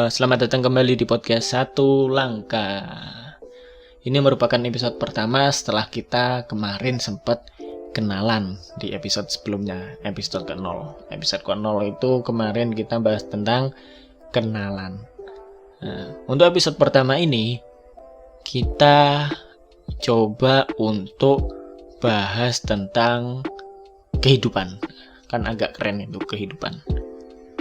Selamat datang kembali di podcast Satu Langkah. Ini merupakan episode pertama setelah kita kemarin sempat kenalan di episode sebelumnya, episode ke-0. Episode ke-0 itu kemarin kita bahas tentang kenalan. Untuk episode pertama ini, kita coba untuk bahas tentang kehidupan. Kan agak keren itu kehidupan.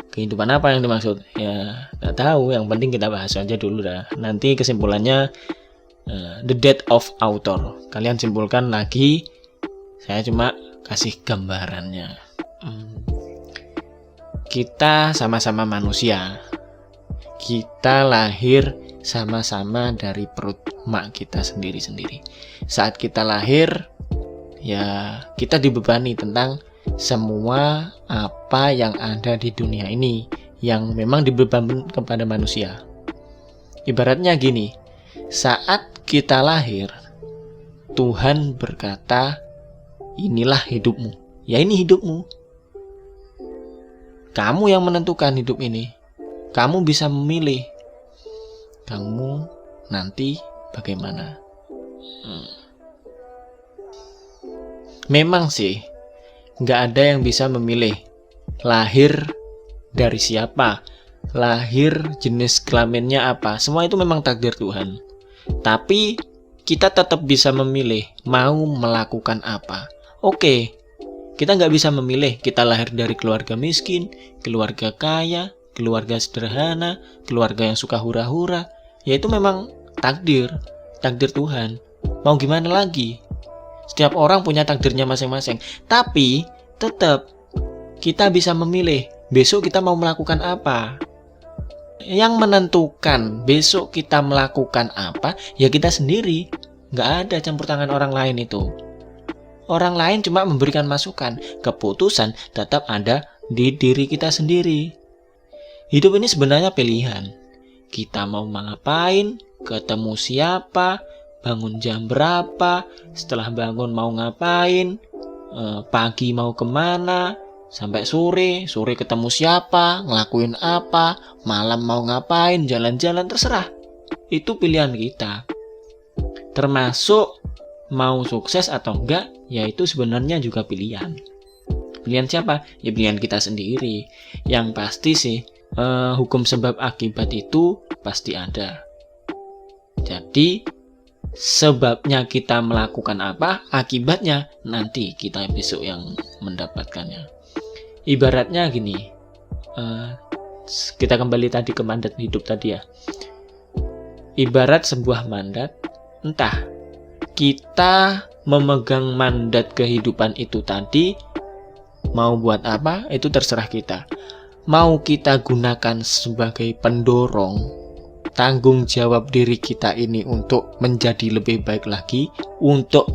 Kehidupan apa yang dimaksud? Ya, nggak tahu. Yang penting kita bahas aja dulu dah. Nanti kesimpulannya the death of author. Kalian simpulkan lagi. Saya cuma kasih gambarannya. Kita sama-sama manusia. Kita lahir sama-sama dari perut mak kita sendiri-sendiri. Saat kita lahir, ya kita dibebani tentang semua apa yang ada di dunia ini yang memang dibebankan kepada manusia. Ibaratnya gini, saat kita lahir, Tuhan berkata, inilah hidupmu. Ya ini hidupmu. Kamu yang menentukan hidup ini. Kamu bisa memilih. Kamu nanti bagaimana. Memang sih, nggak ada yang bisa memilih lahir dari siapa, lahir jenis kelaminnya apa. Semua itu memang takdir Tuhan. Tapi kita tetap bisa memilih mau melakukan apa. Oke, kita nggak bisa memilih kita lahir dari keluarga miskin, keluarga kaya, keluarga sederhana, keluarga yang suka hura-hura. Ya itu memang takdir Tuhan. Mau gimana lagi? Setiap orang punya takdirnya masing-masing. Tapi tetap kita bisa memilih besok kita mau melakukan apa. Yang menentukan besok kita melakukan apa ya kita sendiri. Nggak ada campur tangan orang lain itu. Orang lain cuma memberikan masukan. Keputusan tetap ada di diri kita sendiri. Hidup ini sebenarnya pilihan. Kita mau ngapain, ketemu siapa, bangun jam berapa, setelah bangun mau ngapain, pagi mau kemana, sampai sore ketemu siapa, ngelakuin apa, malam mau ngapain, jalan-jalan, terserah. Itu pilihan kita. Termasuk mau sukses atau enggak, ya itu sebenarnya juga pilihan. Pilihan siapa? Ya pilihan kita sendiri. Yang pasti sih, hukum sebab akibat itu pasti ada. Jadi sebabnya kita melakukan apa, akibatnya nanti kita besok yang mendapatkannya. Ibaratnya gini, kita kembali tadi ke mandat hidup tadi ya. Ibarat sebuah mandat, entah kita memegang mandat kehidupan itu tadi, mau buat apa, itu terserah kita. Mau kita gunakan sebagai pendorong, tanggung jawab diri kita ini untuk menjadi lebih baik lagi, untuk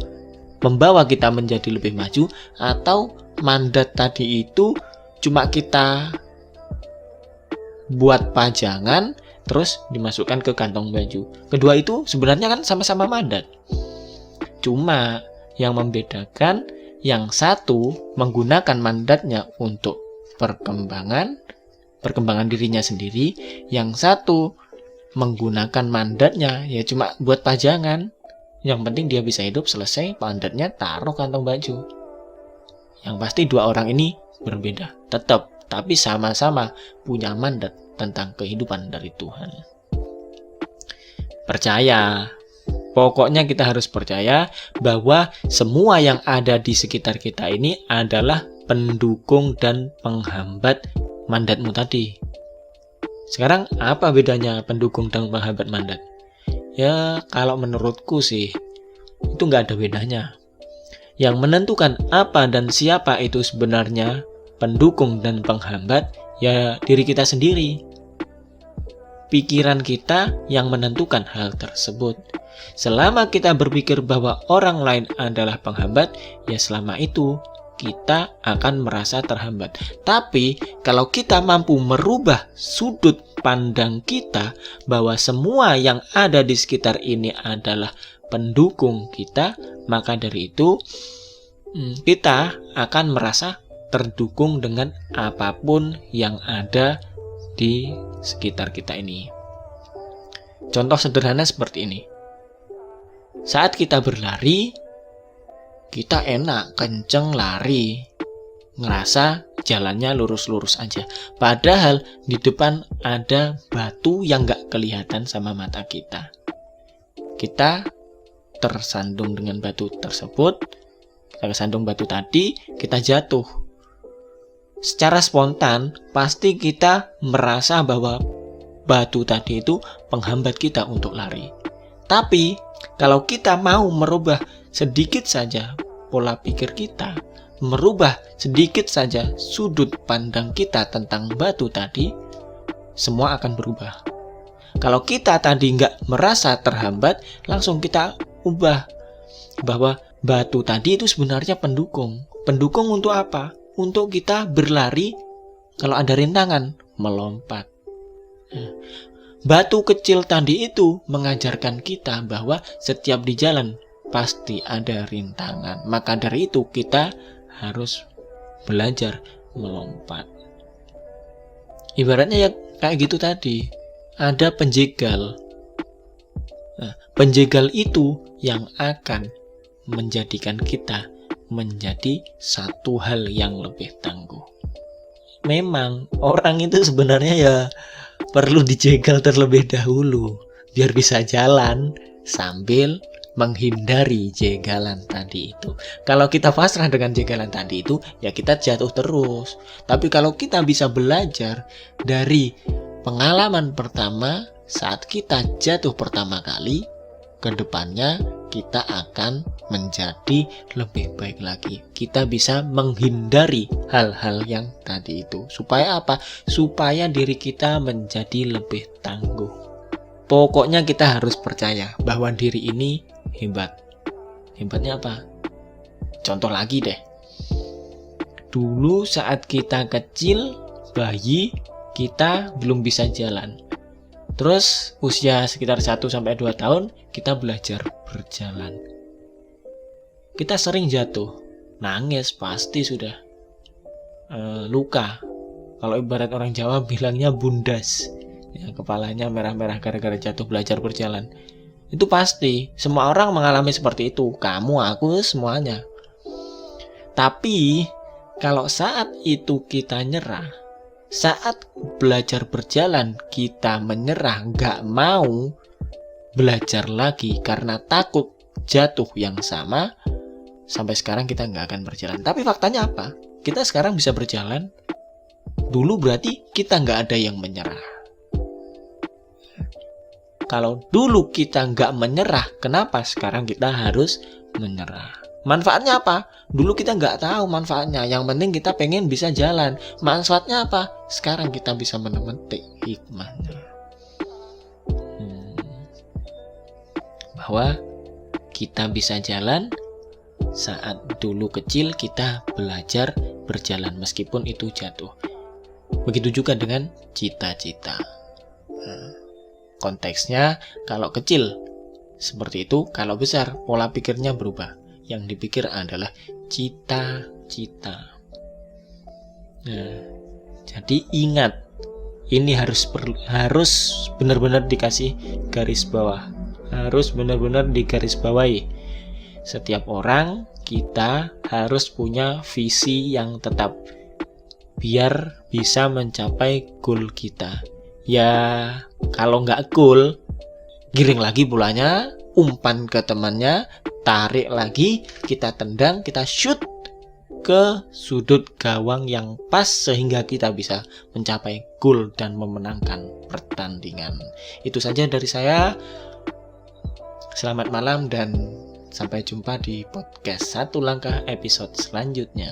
membawa kita menjadi lebih maju, atau mandat tadi itu cuma kita buat pajangan terus dimasukkan ke kantong baju. Kedua itu sebenarnya kan sama-sama mandat. Cuma yang membedakan, yang satu menggunakan mandatnya untuk perkembangan dirinya sendiri, yang satu menggunakan mandatnya ya cuma buat pajangan. Yang penting dia bisa hidup, selesai, mandatnya taruh kantong baju. Yang pasti dua orang ini berbeda tetap, tapi sama-sama punya mandat tentang kehidupan dari Tuhan. Percaya, pokoknya kita harus percaya bahwa semua yang ada di sekitar kita ini adalah pendukung dan penghambat mandatmu tadi. Sekarang apa bedanya pendukung dan penghambat mandat? Ya kalau menurutku sih itu nggak ada bedanya. Yang menentukan apa dan siapa itu sebenarnya pendukung dan penghambat ya diri kita sendiri. Pikiran kita yang menentukan hal tersebut. Selama kita berpikir bahwa orang lain adalah penghambat, ya selama itu kita akan merasa terhambat. Tapi kalau kita mampu merubah sudut pandang kita bahwa semua yang ada di sekitar ini adalah pendukung kita, maka dari itu kita akan merasa terdukung dengan apapun yang ada di di sekitar kita ini. Contoh sederhana seperti ini. Saat kita berlari, kita enak, kenceng lari, ngerasa jalannya lurus-lurus aja. Padahal di depan ada batu yang gak kelihatan sama mata kita. Kita tersandung dengan batu tersebut, kita kesandung batu tadi, kita jatuh. Secara spontan, pasti kita merasa bahwa batu tadi itu penghambat kita untuk lari. Tapi, kalau kita mau merubah sedikit saja pola pikir kita, merubah sedikit saja sudut pandang kita tentang batu tadi, semua akan berubah. Kalau kita tadi nggak merasa terhambat, langsung kita ubah bahwa batu tadi itu sebenarnya pendukung. Pendukung untuk apa? Untuk kita berlari kalau ada rintangan, melompat. Batu kecil tadi itu mengajarkan kita bahwa setiap di jalan pasti ada rintangan. Maka dari itu kita harus belajar melompat. Ibaratnya ya kayak gitu tadi. Ada penjegal. Nah, penjegal itu yang akan menjadikan kita menjadi satu hal yang lebih tangguh. Memang orang itu sebenarnya ya perlu dijegal terlebih dahulu biar bisa jalan sambil menghindari jegalan tadi itu. Kalau kita pasrah dengan jegalan tadi itu, ya kita jatuh terus. Tapi kalau kita bisa belajar dari pengalaman pertama saat kita jatuh pertama kali, ke depannya kita akan menjadi lebih baik lagi. Kita bisa menghindari hal-hal yang tadi itu. Supaya apa? Supaya diri kita menjadi lebih tangguh. Pokoknya kita harus percaya bahwa diri ini hebat. Hebatnya apa? Contoh lagi deh. Dulu saat kita kecil, bayi, kita belum bisa jalan. Terus usia sekitar 1-2 tahun, kita belajar berjalan. Kita sering jatuh, nangis pasti sudah. Luka. Kalau ibarat orang Jawa bilangnya bundas. Ya, kepalanya merah-merah gara-gara jatuh belajar berjalan. Itu pasti, semua orang mengalami seperti itu. Kamu, aku, semuanya. Tapi, kalau saat itu kita nyerah, saat belajar berjalan kita menyerah, gak mau belajar lagi karena takut jatuh yang sama, sampai sekarang kita gak akan berjalan. Tapi faktanya apa? Kita sekarang bisa berjalan. Dulu berarti kita gak ada yang menyerah. Kalau dulu kita gak menyerah, kenapa sekarang kita harus menyerah? Manfaatnya apa? Dulu kita nggak tahu manfaatnya. Yang penting kita pengen bisa jalan. Manfaatnya apa? Sekarang kita bisa memetik hikmahnya. Bahwa kita bisa jalan saat dulu kecil kita belajar berjalan meskipun itu jatuh. Begitu juga dengan cita-cita. Konteksnya kalau kecil seperti itu, kalau besar pola pikirnya berubah. Yang dipikir adalah cita-cita. Nah, jadi ingat, ini harus benar-benar dikasih garis bawah. Harus benar-benar digarisbawahi. Setiap orang kita harus punya visi yang tetap biar bisa mencapai goal kita. Ya, kalau nggak goal, giring lagi bolanya, umpan ke temannya, tarik lagi, kita tendang, kita shoot ke sudut gawang yang pas sehingga kita bisa mencapai gol dan memenangkan pertandingan. Itu saja dari saya. Selamat malam dan sampai jumpa di podcast Satu Langkah episode selanjutnya.